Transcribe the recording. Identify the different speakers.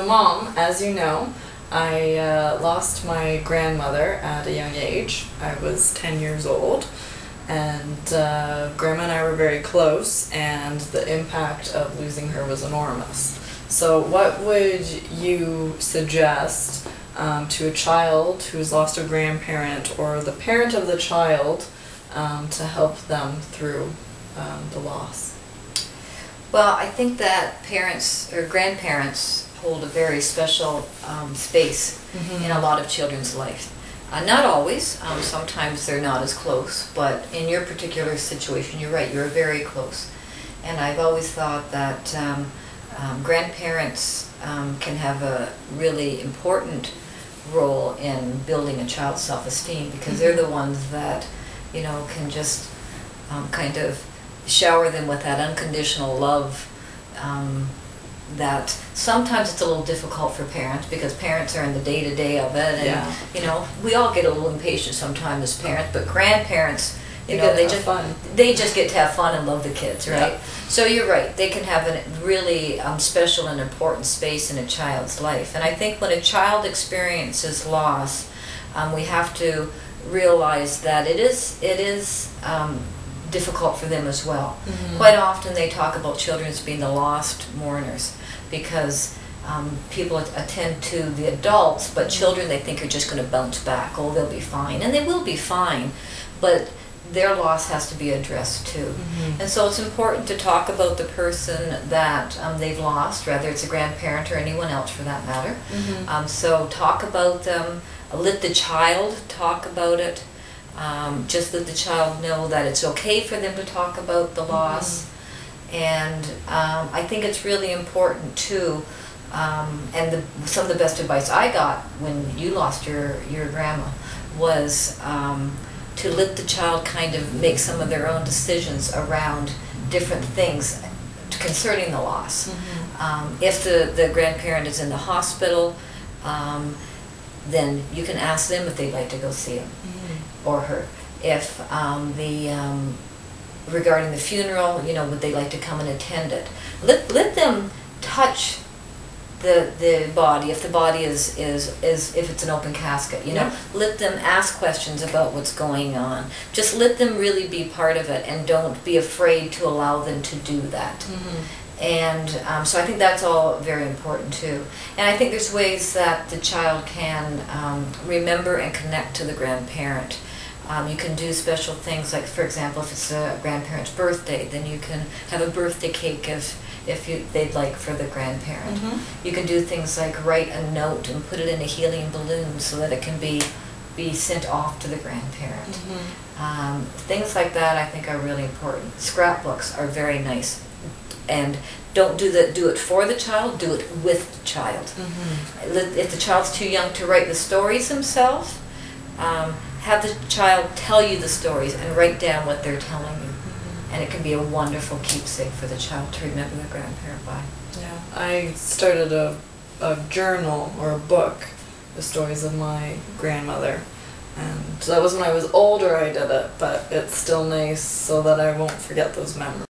Speaker 1: Mom, as you know, I lost my grandmother at a young age. I was 10 years old, and Grandma and I were very close, and the impact of losing her was enormous. So what would you suggest to a child who's lost a grandparent, or the parent of the child, to help them through the loss?
Speaker 2: Well, I think that parents or grandparents hold a very special space in a lot of children's life. Not always. Sometimes they're not as close, but in your particular situation, you're right, you're very close. And I've always thought that grandparents can have a really important role in building a child's self-esteem, because they're the ones that, you know, can just kind of shower them with that unconditional love that sometimes it's a little difficult for parents, because parents are in the day-to-day of it, and you know, we all get a little impatient sometimes as parents, but grandparents, you know, they just get to have fun and love the kids, right? Yeah. So you're right, they can have a really special and important space in a child's life. And I think when a child experiences loss, we have to realize that it is difficult for them as well. Quite often they talk about children as being the lost mourners, because people attend to the adults, but children they think are just going to bounce back. Oh, they'll be fine. And they will be fine, but their loss has to be addressed too. And so it's important to talk about the person that they've lost, whether it's a grandparent or anyone else for that matter. So talk about them, let the child talk about it. Just let the child know that it's okay for them to talk about the loss. And I think it's really important too, and some of the best advice I got when you lost your grandma was to let the child kind of make some of their own decisions around different things concerning the loss. If the grandparent is in the hospital, then you can ask them if they'd like to go see him or her. If regarding the funeral, you know, would they like to come and attend it? Let them touch the body, if the body is if it's an open casket, you know. Let them ask questions about what's going on. Just let them really be part of it, and don't be afraid to allow them to do that. And so I think that's all very important too. And I think there's ways that the child can remember and connect to the grandparent. You can do special things, like, for example, if it's a grandparent's birthday, then you can have a birthday cake if they'd like for the grandparent. You can do things like write a note and put it in a helium balloon so that it can be sent off to the grandparent. Things like that I think are really important. Scrapbooks are very nice. And don't do it for the child, do it with the child. If the child's too young to write the stories themselves, have the child tell you the stories and write down what they're telling you. And it can be a wonderful keepsake for the child to remember the grandparent by.
Speaker 1: Yeah, I started a journal or a book, the stories of my grandmother. And that was when I was older I did it, but it's still nice so that I won't forget those memories.